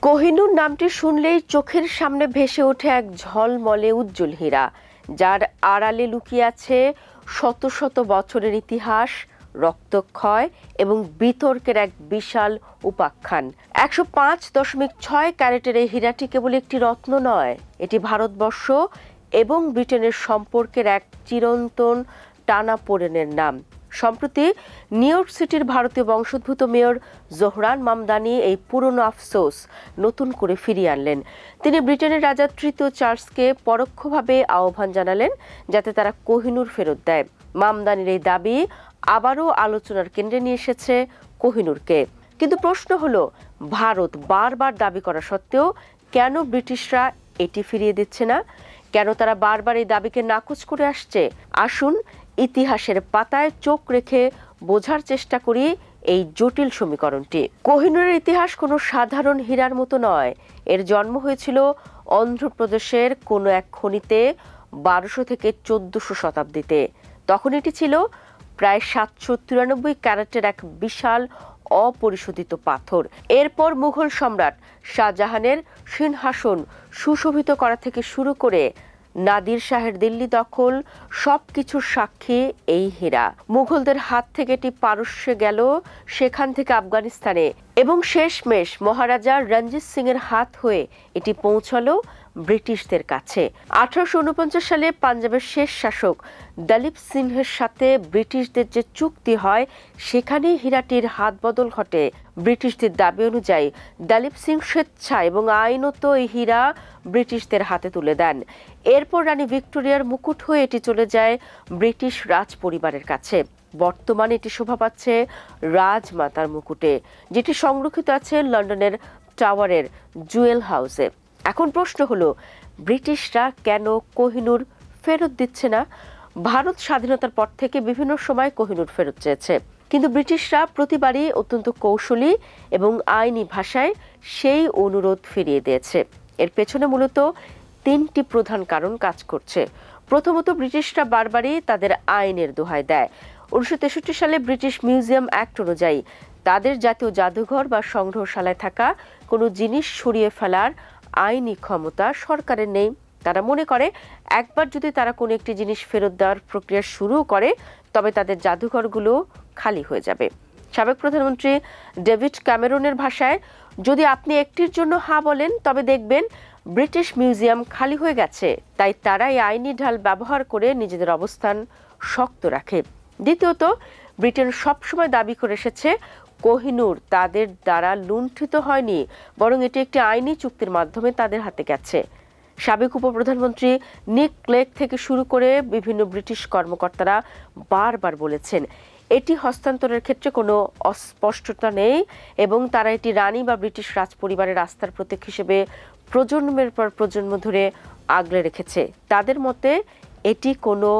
কোহিনূর নামটি শুনলেই চোখের সামনে ভেসে ওঠে এক ঝলমলে উজ্জ্বল হীরা, যার আড়ালে লুকিয়ে আছে শত শত বছরের ইতিহাস, রক্তক্ষয় এবং বিতর্কের এক বিশাল উপাখ্যান। ১০৫.৬ ক্যারেটের এই হীরাটি কেবল একটি রত্ন নয়, এটি ভারতবর্ষ এবং ব্রিটেনের সম্পর্কের এক চিরন্তন টানাপোড়েনের নাম। সম্প্রতি নিউ ইয়র্ক সিটির ভারতীয় বংশোদ্ভূত মেয়র জোহরান মামদানি এই পুরনো আফসোস নতুন করে ফিরিয়ে আনলেন। তিনি ব্রিটেনের রাজা তৃতীয় চার্লসকে পরোক্ষভাবে আহ্বান জানালেন যাতে তারা কোহিনূর ফেরত দেয়। মামদানির এই দাবি আবারও আলোচনার কেন্দ্রে নিয়ে এসেছে কোহিনূরকে। কিন্তু প্রশ্ন হলো, ভারত বারবার দাবি করা সত্ত্বেও কেন ব্রিটিশরা এটি ফিরিয়ে দিচ্ছে না? কেন তারা বারবার এই দাবিকে নাকচ করে আসছে? আসুন ইতিহাসের পাতায় চোখ রেখে বোঝার চেষ্টা করি এই জটিল সমীকরণটি। কোহিনূরের ইতিহাস কোনো সাধারণ হীরার মতো নয়। এর জন্ম হয়েছিল অন্ধ্রপ্রদেশের কোনো এক খনিতে ১২০০ থেকে ১৪০০ শতাব্দীতে। তখন এটি ছিল প্রায় ৭৯৩ ক্যারেটের এক বিশাল অপরিশোধিত পাথর। এরপর মুঘল সম্রাট শাহজাহানের সিংহাসন সুশোভিত করা থেকে শুরু করে নাদির শাহের দিল্লি দখল, সবকিছুর সাক্ষী এই হীরা। মুঘলদের হাত থেকে এটি পারস্যে গেল, সেখান থেকে আফগানিস্তানে, এবং শেষমেশ মহারাজা রঞ্জিত সিং এর হাত হয়ে এটি পৌঁছালো ব্রিটিশদের কাছে। ১৮৪৯ সালে পাঞ্জাবের শেষ শাসক দলীপ সিংহের সাথে ব্রিটিশদের যে চুক্তি হয়, সেখানেই হীরাটির হাত বদল ঘটে। ব্রিটিশদের দাবি অনুযায়ী দলীপ সিং স্বেচ্ছা এবং আইনত এই হীরা ব্রিটিশদের হাতে তুলে দেন। এরপর রানী ভিক্টোরিয়ার মুকুট হয়ে এটি চলে যায় ব্রিটিশ রাজ পরিবারের কাছে। বর্তমানে এটি শোভা পাচ্ছে রাজমাতার মুকুটে, যেটি সংরক্ষিত আছে লন্ডনের টাওয়ারের জুয়েল হাউসে। এখন প্রশ্ন হলো, ব্রিটিশরা কেন কোহিনূর ফেরত দিচ্ছে না? ভারত স্বাধীনতার পর থেকে বিভিন্ন সময় কোহিনূর ফেরত চেয়েছে, কিন্তু ব্রিটিশরা প্রতিবারই অত্যন্ত কৌশলী এবং আইনি ভাষায় সেই অনুরোধ ফিরিয়ে দিয়েছে। এর পেছনে মূলত তিনটি প্রধান কারণ কাজ করছে। প্রথমত, ব্রিটিশরা বারবারই তাদের আইনের দোহাই দেয়। ১৯৬৩ সালে ব্রিটিশ মিউজিয়াম অ্যাক্ট অনুযায়ী তাদের জাতীয় জাদুঘর বা সংগ্রহশালায় থাকা কোনো জিনিস সরিয়ে ফেলার আইনি ক্ষমতা সরকারের নেই। তারা মনে করে, একবার যদি তারা কোনো একটি জিনিস ফেরত দেওয়ার প্রক্রিয়া শুরু করে, তবে তাদের জাদুঘরগুলো খালি হয়ে যাবে। সাবেক প্রধানমন্ত্রী ডেভিড ক্যামেরনের ভাষায়, যদি আপনি একটির জন্য হ্যাঁ বলেন, তবে দেখবেন ব্রিটিশ মিউজিয়াম খালি হয়ে গেছে। তাই তারা এই আইনি ঢাল ব্যবহার করে নিজেদের অবস্থান শক্ত রাখে। দ্বিতীয়ত, ব্রিটেন সবসময় দাবি করে এসেছে কোহিনূর তাদের দ্বারা লুণ্ঠিত হয়নি, বরং এটি একটি আইনি চুক্তির মাধ্যমে তাদের হাতে গেছে। সাবেক উপপ্রধানমন্ত্রী নিক ক্লেগ থেকে শুরু করে বিভিন্ন ব্রিটিশ কর্মকর্তারা বারবার বলেছেন, এটি হস্তান্তরের ক্ষেত্রে কোনো অস্পষ্টতা নেই এবং তারা এটি রানী বা ব্রিটিশ রাজ পরিবারের আস্থার প্রতীক হিসেবে প্রজন্মের পর প্রজন্ম ধরে আগলে রেখেছে। তাদের মতে এটি কোনো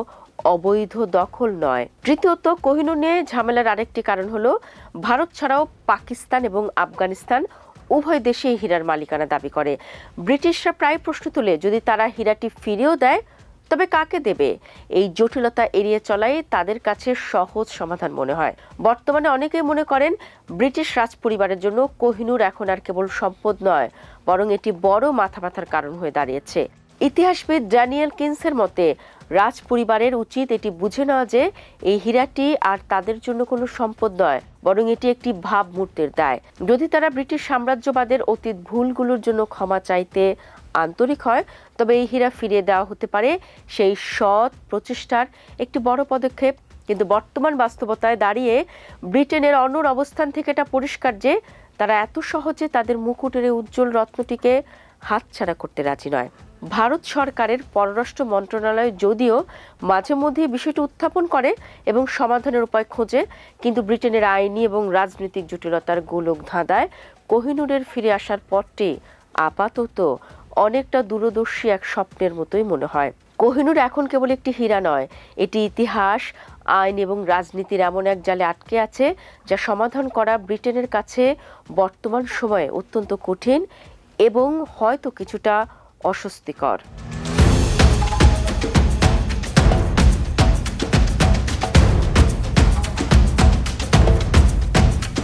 অবৈধ দখল নয়। তৃতীয়ত, কোহিনূর নিয়ে ঝামেলার আরেকটি কারণ হলো, ভারত ছাড়াও পাকিস্তান এবং আফগানিস্তান উভয় দেশে হীরার মালিকানা দাবি করে। ব্রিটিশরা প্রায় প্রশ্ন তোলে, যদি তারা হীরাটি ফিরিয়েও দেয়, তবে কাকে দেবে? এই জটিলতা এড়িয়ে চলাই তাদের কাছে সহজ সমাধান মনে হয়। বর্তমানে অনেকেই মনে করেন, ব্রিটিশ রাজ পরিবারের জন্য কোহিনূর এখন আর কেবল সম্পদ নয়, বরং এটি বড় মাথা ব্যথার কারণ হয়ে দাঁড়িয়েছে। ইতিহাসবিদ ড্যানিয়েল কিনসের মতে, রাজ পরিবারের উচিত এটি বুঝে নেওয়া যে এই হীরাটি আর তাদের জন্য কোনো সম্পদ নয়, বরং এটি একটি ভাবমূর্তির দায়। যদি তারা ব্রিটিশ সাম্রাজ্যবাদের অতীত ভুলগুলোর জন্য ক্ষমা চাইতে আন্তরিক হয়, তবে এই হীরা ফিরিয়ে দেওয়া হতে পারে সেই সৎ প্রচেষ্টার একটি বড় পদক্ষেপ। কিন্তু বর্তমান বাস্তবতায় দাঁড়িয়ে ব্রিটেনের অনড় অবস্থান থেকে এটা পরিষ্কার যে তারা এত সহজে তাদের মুকুটের উজ্জ্বল রত্নটিকে হাতছাড়া করতে রাজি নয়। ভারত সরকারের পররাষ্ট্র মন্ত্রণালয় যদিও মাঝে মধ্যে বিষয়টি উত্থাপন করে এবং সমাধানের উপায় খোঁজে, কিন্তু ব্রিটেনের আইনি এবং রাজনৈতিক জটিলতার গোলক ধাঁধায় কোহিনূরের ফিরে আসার পথটি আপাতত অনেকটা দূরদর্শী এক স্বপ্নের মতোই মনে হয়। কোহিনূর এখন কেবল একটি হীরা নয়, এটি ইতিহাস, আইন এবং রাজনীতির এমন এক জালে আটকে আছে যা সমাধান করা ব্রিটেনের কাছে বর্তমান সময়ে অত্যন্ত কঠিন এবং হয়তো কিছুটা অস্বস্তিকর।